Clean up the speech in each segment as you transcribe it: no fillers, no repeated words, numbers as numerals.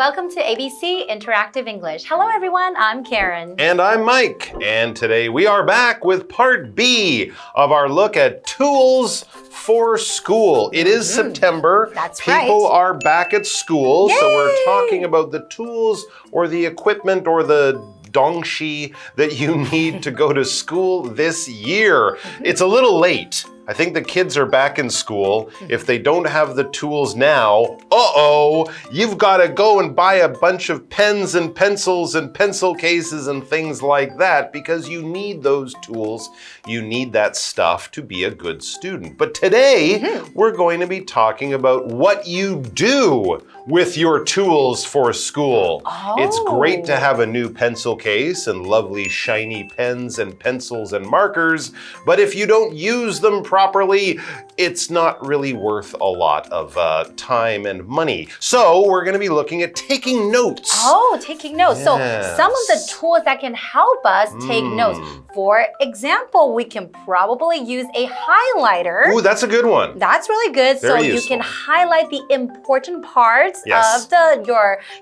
welcome to ABC Interactive English. Hello everyone, I'm Karen. And I'm Mike. And today we are back with part B of our look at tools for school. It is September. That's People right. are back at school. Yay! So we're talking about the tools or the equipment or the dongxi that you need to go to school this year. It's a little late. I think the kids are back in school. If they don't have the tools now, you've got to go and buy a bunch of pens and pencils and pencil cases and things like that because you need those tools. You need that stuff to be a good student. But today, we're going to be talking about what you do with your tools for school. It's great to have a new pencil case and lovely shiny pens and pencils and markers, but if you don't use them properly, it's not really worth a lot of time and money. So we're going to be looking at taking notes. Oh, taking notes. Yes. So some of the tools that can help us take notes. For example, we can probably use a highlighter. Ooh, that's a good one. That's really good. Very so you useful. can highlight the important parts Yes. of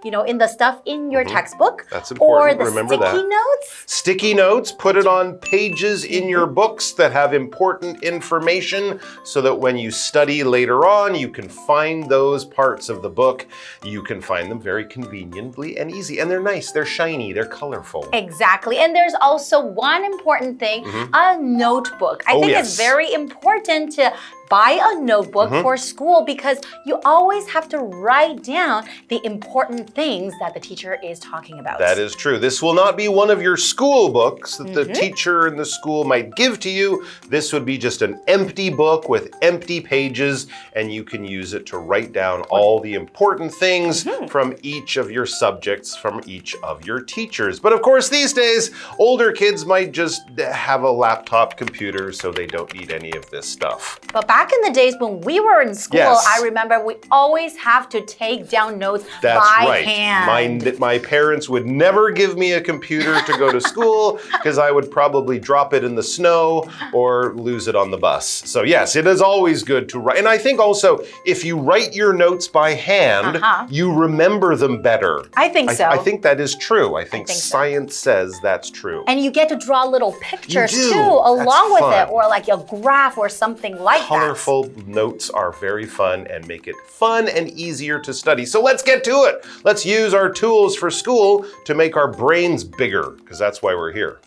in the stuff in your textbook. That's important. Or the Remember sticky that. notes. Sticky notes, put it on pages in your books that have important information so that when you study later on, you can find those parts of the book. You can find them very conveniently and easy. And they're nice, they're shiny, they're colorful. Exactly. And there's also one important thing, a notebook. I think it's very important to buy a notebook for school because you always have to write down the important things that the teacher is talking about. That is true. This will not be one of your school books that the teacher in the school might give to you. This would be just an empty book with empty pages, and you can use it to write down all the important things from each of your subjects, from each of your teachers. But of course, these days, older kids might just have a laptop computer, so they don't need any of this stuff. But back in the days when we were in school, I remember we always have to take down notes by hand. My parents would never give me a computer to go to school because I would probably drop it in the snow or lose it on the bus. So yes, it is always good to write. And I think also if you write your notes by hand, you remember them better. I think so. I think that is true. I think so. Science says that's true. And you get to draw little pictures You do. too along with That's it, or like a graph or something like that. Colorful notes are very fun and make it fun and easier to study. So let's get to it. Let's use our tools for school to make our brains bigger, because that's why we're here.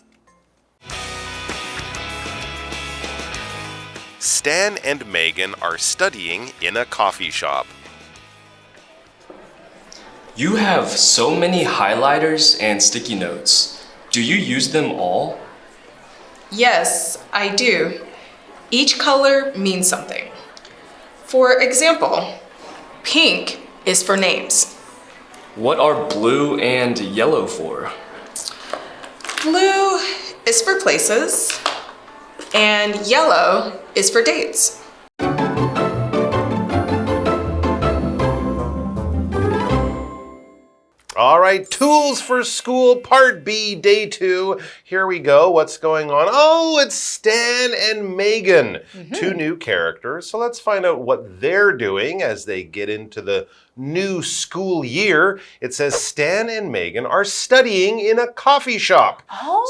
Stan and Megan are studying in a coffee shop. You have so many highlighters and sticky notes. Do you use them all? Yes, I do. Each color means something. For example, pink is for names. What are blue and yellow for? Blue is for places, and yellow is for dates. All right, tools for school, part B, day 2. Here we go. What's going on? Oh, it's Stan and Megan, 2 new characters. So let's find out what they're doing as they get into the new school year. It says Stan and Megan are studying in a coffee shop.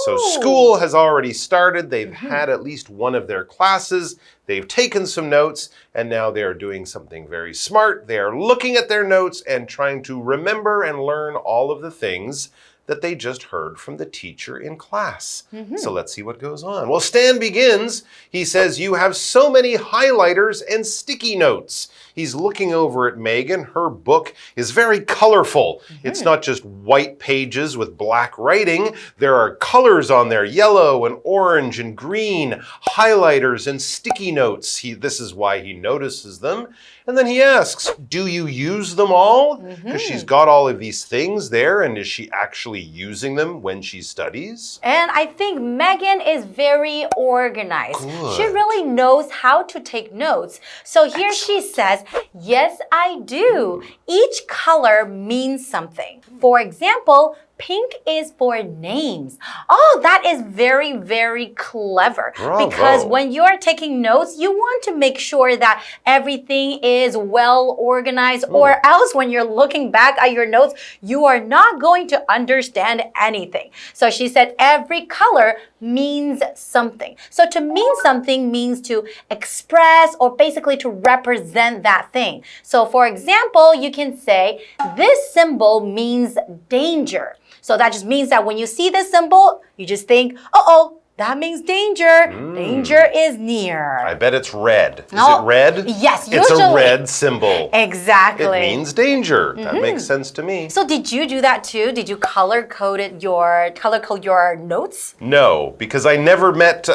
So school has already started. They've had at least one of their classes. They've taken some notes, and now they are doing something very smart. They are looking at their notes and trying to remember and learn all of the things that they just heard from the teacher in class. So let's see what goes on. Well, Stan begins. He says, "You have so many highlighters and sticky notes." He's looking over at Megan. Her book is very colorful. It's not just white pages with black writing. There are colors on there, yellow and orange and green, highlighters and sticky notes. This is why he notices them. And then he asks, do you use them all? Because she's got all of these things there, and is she actually using them when she studies? And I think Megan is very organized. Good. She really knows how to take notes. So here she says, yes, I do. Each color means something. For example, Pink is for names. Oh, that is very, very clever. Bravo. Because when you are taking notes, you want to make sure that everything is well organized, or else when you're looking back at your notes, you are not going to understand anything. So she said every color means something. So to mean something means to express or basically to represent that thing. So for example, you can say this symbol means danger. So that just means that when you see this symbol, you just think, uh-oh, that means danger. Danger is near. I bet it's red. Is it red? Yes, It's usually. a red symbol. Exactly. It means danger. That makes sense to me. So did you do that too? Did you color code your notes? No, because I never met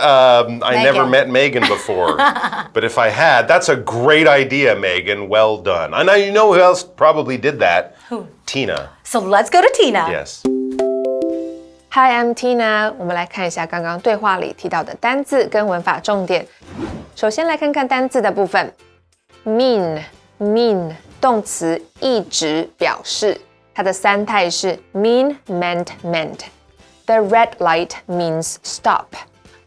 Megan before. But if I had, that's a great idea, Megan. Well done. I know you know who else probably did that? Who? Tina. So let's go to Tina. Yes. Hi, I'm Tina. 我们来看一下刚刚对话里提到的单字跟文法重点。首先来看看单字的部分。Mean 动词意指表示，它的三态是 mean, meant, meant。The red light means stop。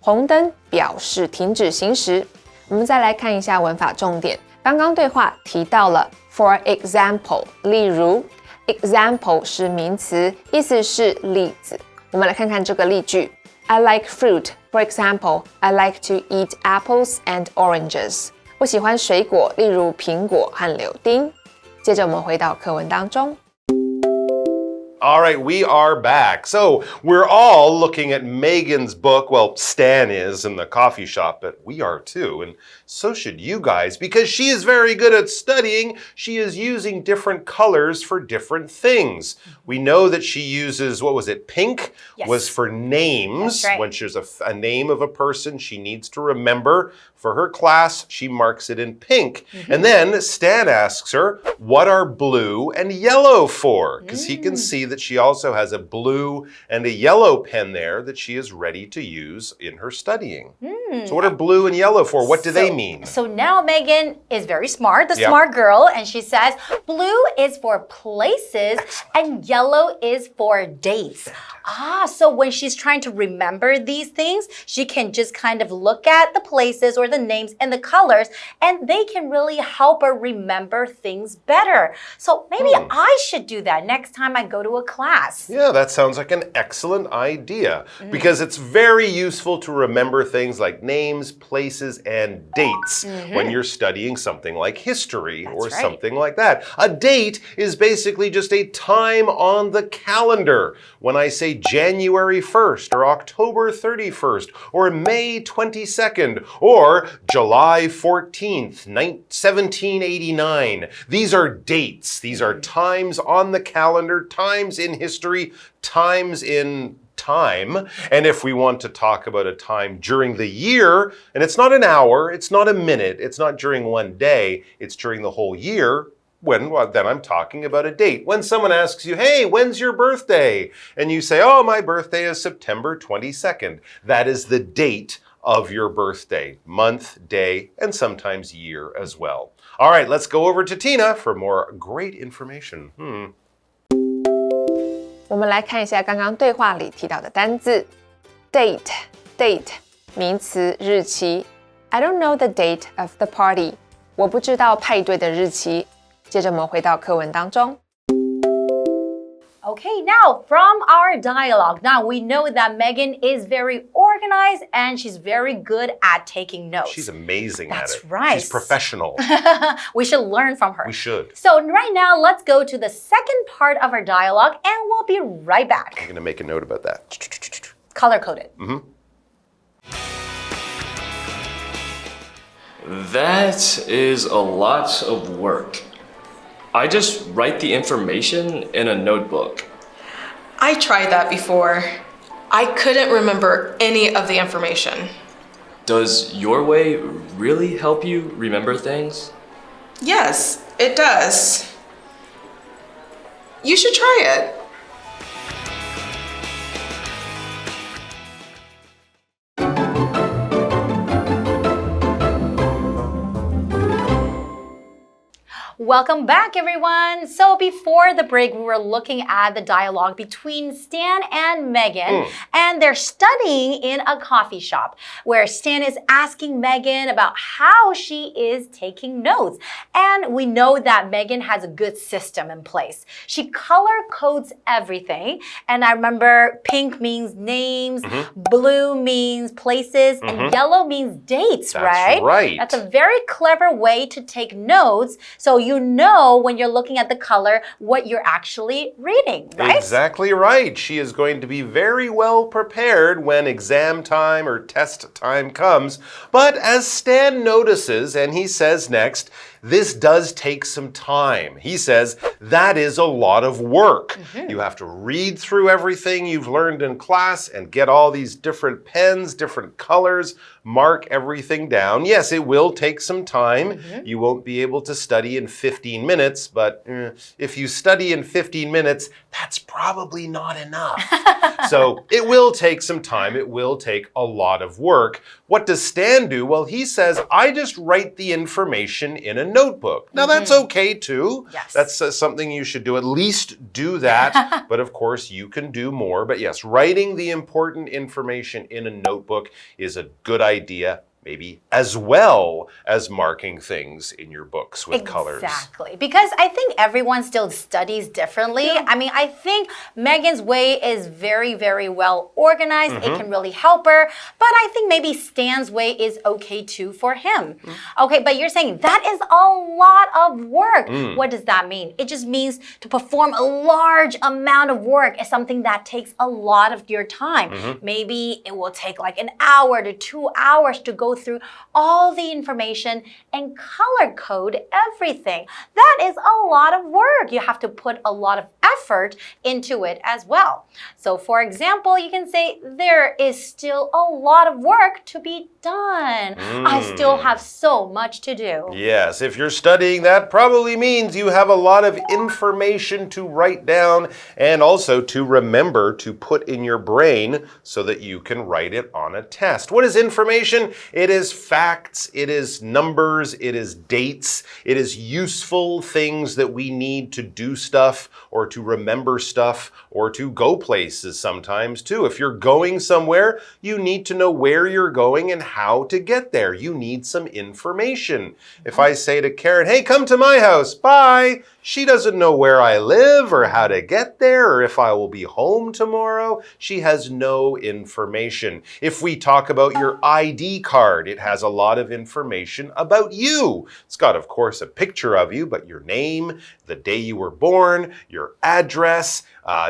红灯表示停止行驶。我们再来看一下文法重点。刚刚对话提到了 for example， 例如 example 是名词，意思是例子。我们来看看这个例句 I like fruit. For example, I like to eat apples and oranges. 我喜欢水果，例如苹果和柳丁。接着我们回到课文当中。All right, we are back. So we're all looking at Megan's book. Well, Stan is in the coffee shop, but we are too. And so should you guys, because she is very good at studying. She is using different colors for different things. We know that she uses, what was it? Pink was for names. That's right. When there's a name of a person she needs to remember. For her class, she marks it in pink. And then Stan asks her, what are blue and yellow for? Because he can see that she also has a blue and a yellow pen there that she is ready to use in her studying. So what are blue and yellow for? What do they mean? So now Megan is very smart, the smart girl, and she says blue is for places and yellow is for dates. So when she's trying to remember these things, she can just kind of look at the places or the names and the colors, and they can really help her remember things better. So maybe I should do that next time I go to a class. Yeah, that sounds like an excellent idea because it's very useful to remember things like names, places, and dates when you're studying something like history or something like that. A date is basically just a time on the calendar. When I say January 1st or October 31st or May 22nd or July 14th, 1789. These are dates. These are times on the calendar, times in history, times in time. And if we want to talk about a time during the year, and it's not an hour, it's not a minute, it's not during one day, it's during the whole year, then I'm talking about a date. When someone asks you, hey, when's your birthday? And you say, oh, my birthday is September 22nd. That is the date of your birthday, month, day, and sometimes year as well. All right, let's go over to Tina for more great information. 我们来看一下刚刚对话里提到的单字 date 名词日期 I don't know the date of the party 我不知道派对的日期接着我们回到课文当中 Okay, now from our dialogue, now we know that Megan is very organized and she's very good at taking notes. She's amazing at it. That's right. She's professional. We should learn from her. We should. So right now, let's go to the second part of our dialogue and we'll be right back. I'm going to make a note about that. Color coded. That is a lot of work. I just write the information in a notebook. I tried that before. I couldn't remember any of the information. Does your way really help you remember things? Yes, it does. You should try it. Welcome back, everyone. So before the break, we were looking at the dialogue between Stan and Megan, and they're studying in a coffee shop where Stan is asking Megan about how she is taking notes. And we know that Megan has a good system in place. She color codes everything. And I remember pink means names, blue means places, and yellow means dates, That's right. That's a very clever way to take notes. So you know when you're looking at the color what you're actually reading, right? Exactly right. She is going to be very well prepared when exam time or test time comes. But as Stan notices, and he says next, this does take some time. He says, that is a lot of work. You have to read through everything you've learned in class and get all these different pens, different colors, mark everything down. Yes, it will take some time. You won't be able to study in 15 minutes, but if you study in 15 minutes, that's probably not enough. So it will take some time. It will take a lot of work. What does Stan do? Well, he says, I just write the information in a notebook. Now, that's okay too. Yes. That's something you should do. At least do that. But of course, you can do more. But yes, writing the important information in a notebook is a good idea. Maybe as well as marking things in your books with colors. Exactly. Because I think everyone still studies differently. I mean, I think Megan's way is very, very well organized. It can really help her. But I think maybe Stan's way is okay too for him. Okay, but you're saying that is a lot of work. What does that mean? It just means to perform a large amount of work is something that takes a lot of your time. Maybe it will take like an hour to 2 hours to go through all the information and color code everything. That is a lot of work. You have to put a lot of effort into it as well. So for example, you can say there is still a lot of work to be done. I still have so much to do. Yes, if you're studying, that probably means you have a lot of information to write down and also to remember to put in your brain so that you can write it on a test. What is information? It is facts, it is numbers, it is dates, it is useful things that we need to do stuff or to remember stuff or to go places sometimes too. If you're going somewhere, you need to know where you're going and how to get there. You need some information. If I say to Karen, hey, come to my house, bye. She doesn't know where I live or how to get there or if I will be home tomorrow. She has no information. If we talk about your ID card, it has a lot of information about you. It's got, of course, a picture of you, but your name, the day you were born, your address,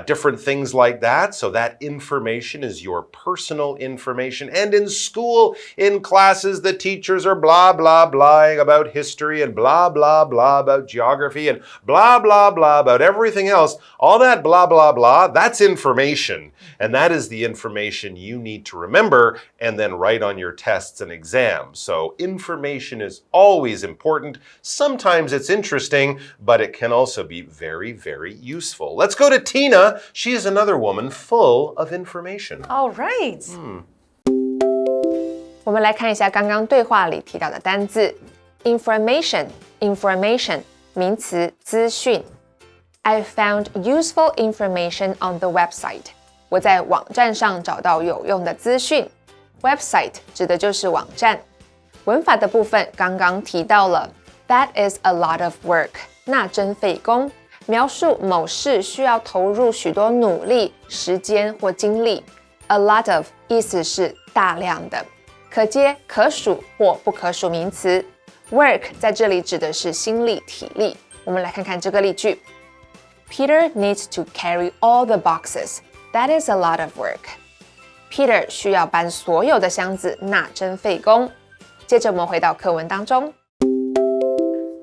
different things like that. So that information is your personal information. And in school, in classes, the teachers are blah, blah, blahing about history and blah, blah, blah about geography and blah, blah, blah about everything else. All that blah, blah, blah, that's information. And that is the information you need to remember and then write on your tests and exams. So information is always important. Sometimes it's interesting, but it can also be very, very useful. Let's go to Tina. She is another woman full of information. All right. 我们来看一下刚刚对话里提到的单字 information 名词资讯 I found useful information on the website 我在网站上找到有用的资讯 website 指的就是网站文法的部分刚刚提到了 That is a lot of work 那真费工描述某事需要投入许多努力时间或精力 A lot of 意思是大量的可接可数或不可数名词 Work 在这里指的是心力体力我们来看看这个例句 Peter needs to carry all the boxes That is a lot of work Peter 需要搬所有的箱子那真费工接着我们回到课文当中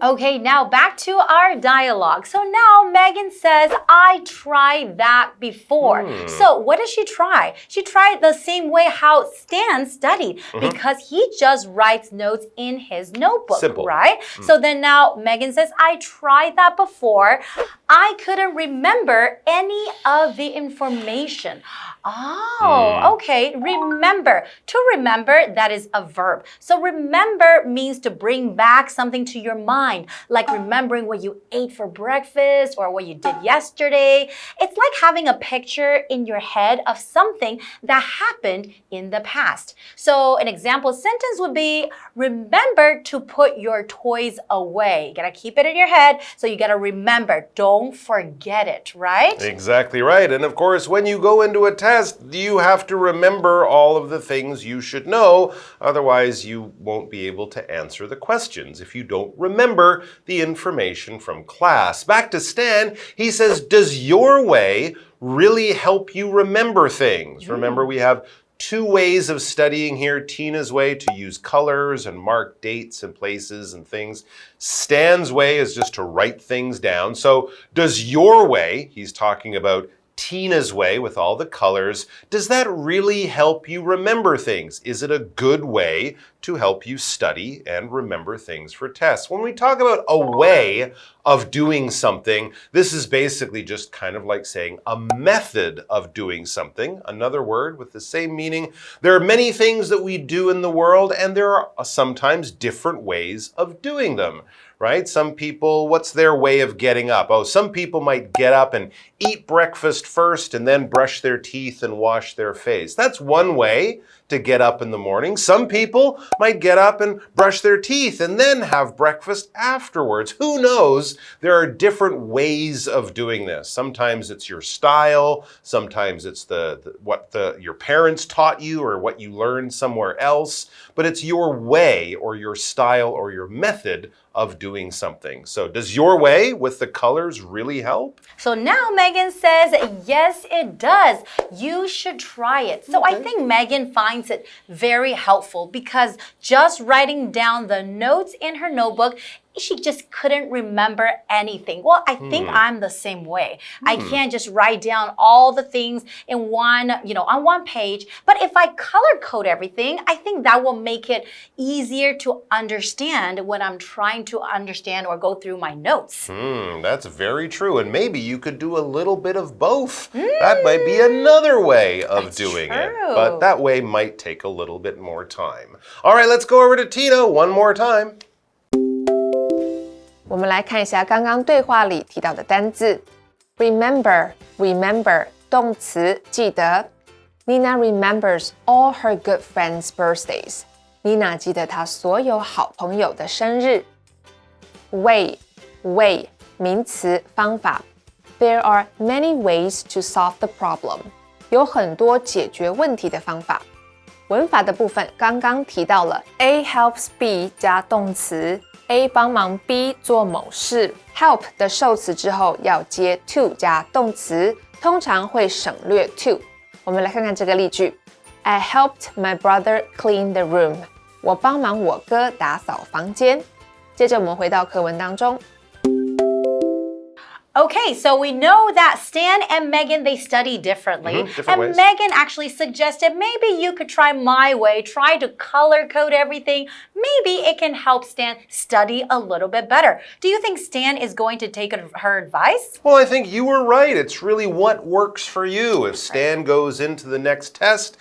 Okay, now back to our dialogue. So now Megan says, I tried that before. So what does she try? She tried the same way how Stan studied because he just writes notes in his notebook, Simple. right? So then now Megan says, I tried that before. I couldn't remember any of the information. Oh, okay. Remember. To remember, that is a verb. So remember means to bring back something to your mind. mind, like remembering what you ate for breakfast or what you did yesterday. It's like having a picture in your head of something that happened in the past. So an example sentence would be, remember to put your toys away. You gotta keep it in your head, so you gotta remember. Don't forget it, right? Exactly right. And of course, when you go into a test, you have to remember all of the things you should know. Otherwise, you won't be able to answer the questions if you don't remember the information from class. Back to Stan, he says, does your way really help you remember things? Remember, we have two ways of studying here. Tina's way to use colors and mark dates and places and things. Stan's way is just to write things down. So does your way, he's talking about Tina's way with all the colors, does that really help you remember things? Is it a good way to help you study and remember things for tests? When we talk about a way of doing something, this is basically just kind of like saying a method of doing something. Another word with the same meaning. There are many things that we do in the world, and there are sometimes different ways of doing them. Right? Some people, what's their way of getting up? Oh, some people might get up and eat breakfast first and then brush their teeth and wash their face. That's one way to get up in the morning. Some people might get up and brush their teeth and then have breakfast afterwards. Who knows? There are different ways of doing this. Sometimes it's your style. Sometimes it's what your parents taught you or what you learned somewhere else. But it's your way or your style or your method of doing something. So does your way with the colors really help? So now Megan says, yes, it does. You should try it. So I think Megan finds it very helpful because just writing down the notes in her notebook, she just couldn't remember anything. Well, I think I'm the same way. I can't just write down all the things in on one page. But if I color code everything, I think that will make it easier to understand when I'm trying to understand or go through my notes. That's very true. And maybe you could do a little bit of both. That might be another way of doing it. But that way might take a little bit more time. All right, let's go over to Tina one more time. 我们来看一下刚刚对话里提到的单字 remember 动词记得 Nina remembers all her good friends' birthdays. Nina 记得她所有好朋友的生日 way 名词方法 There are many ways to solve the problem. 有很多解决问题的方法文法的部分刚刚提到了 A helps B 加动词A 帮忙 B 做某事 help 的受词之后要接 to 加动词通常会省略 to 我们来看看这个例句 I helped my brother clean the room 我帮忙我哥打扫房间接着我们回到课文当中Okay, so we know that Stan and Megan, they study differently. Different ways. Megan actually suggested maybe you could try my way, try to color code everything. Maybe it can help Stan study a little bit better. Do you think Stan is going to take her advice? Well, I think you were right. It's really what works for you. If Stan goes into the next test,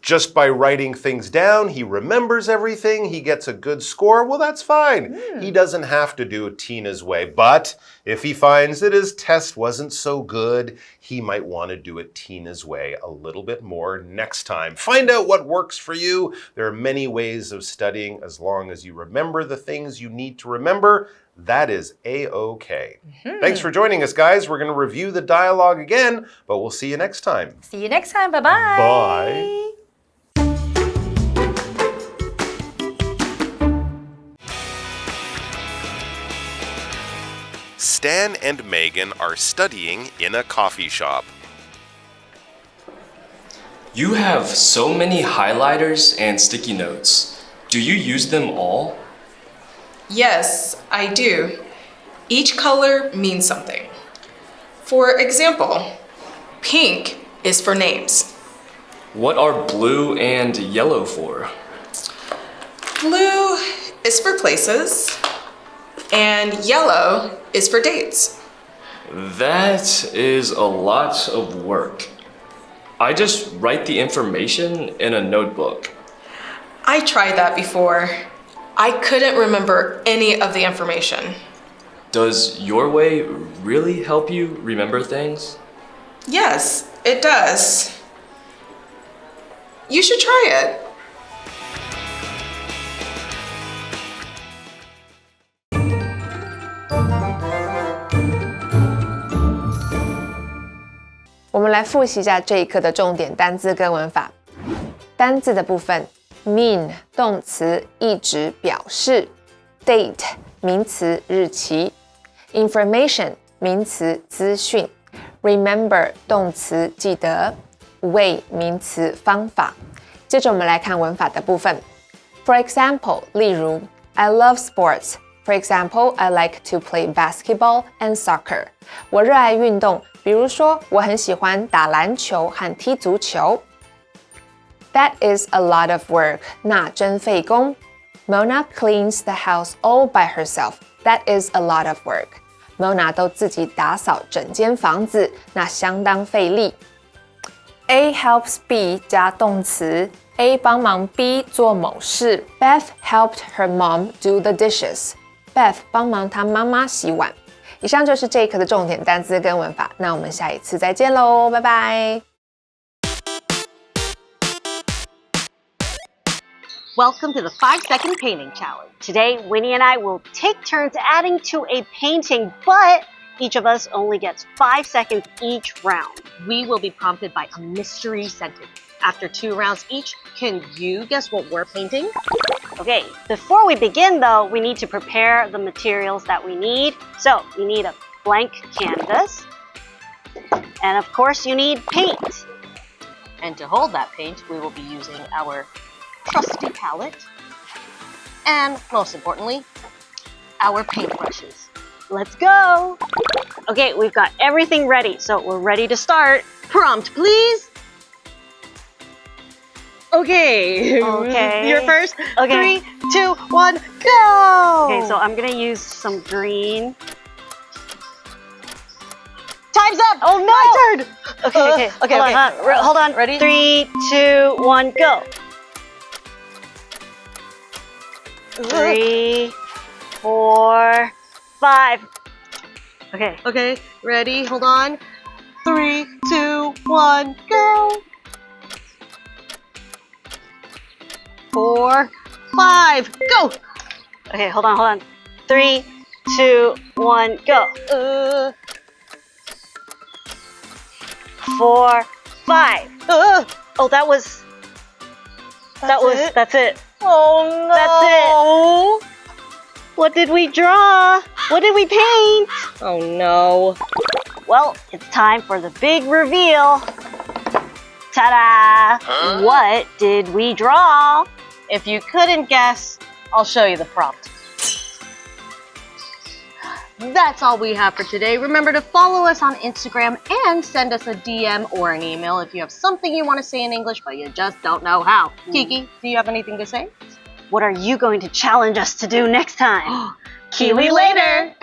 just by writing things down, he remembers everything, he gets a good score, well, that's fine. He doesn't have to do it Tina's way. But if he finds that his test wasn't so good, he might want to do it Tina's way a little bit more next time. Find out what works for you. There are many ways of studying as long as you remember the things you need to remember. That is A-OK. Thanks for joining us, guys. We're going to review the dialogue again, but we'll see you next time. See you next time. Bye-bye. Bye. Stan and Megan are studying in a coffee shop. You have so many highlighters and sticky notes. Do you use them all? Yes, I do. Each color means something. For example, pink is for names. What are blue and yellow for? Blue is for places, and yellow is for dates. That is a lot of work. I just write the information in a notebook. I tried that before. I couldn't remember any of the information. Does your way really help you remember things? Yes, it does. You should try it.我们来复习一下这一课的重点单字跟文法。单字的部分 mean 动词意指表示 date 名词日期 information 名词资讯 remember 动词记得 way 名词方法。接着我们来看文法的部分。For example 例如 I love sports. For example, I like to play basketball and soccer. 我热爱运动，比如说我很喜欢打篮球和踢足球。That is a lot of work. 那真费工。Mona cleans the house all by herself. That is a lot of work. Mona 都自己打扫整间房子，那相当费力。A helps B 加动词 A 帮忙 B 做某事。Beth helped her mom do the dishes. Beth 帮忙她妈妈洗碗。以上就是这一课的重点单字跟文法，那我们下一次再见喽，拜拜。Welcome to the 5-second painting challenge. Today, Winnie and I will take turns adding to a painting, but each of us only gets 5 seconds each round. We will be prompted by a mystery sentence. After 2 rounds each, can you guess what we're painting? Okay, before we begin though, we need to prepare the materials that we need. So, you need a blank canvas, and of course you need paint. And to hold that paint, we will be using our trusty palette, and most importantly, our paintbrushes. Let's go! Okay, we've got everything ready, so we're ready to start. Prompt, please. Okay. You're first. Okay. 3, 2, 1, go! Okay, so I'm gonna use some green. Time's up! Oh no! My turn! Okay. Hold on. Ready? 3, 2, 1, go! 3, 4, 5. Okay, ready? Hold on. 3, 2, 1, go! 4, 5, go! Okay, hold on. 3, 2, 1, go! 4, 5. Oh, that's it. Oh no! That's it. What did we draw? What did we paint? Oh no. Well, it's time for the big reveal. Ta-da! Huh? What did we draw? If you couldn't guess, I'll show you the prompt. That's all we have for today. Remember to follow us on Instagram and send us a DM or an email if you have something you want to say in English but you just don't know how. Kiki, do you have anything to say? What are you going to challenge us to do next time? KiWi later!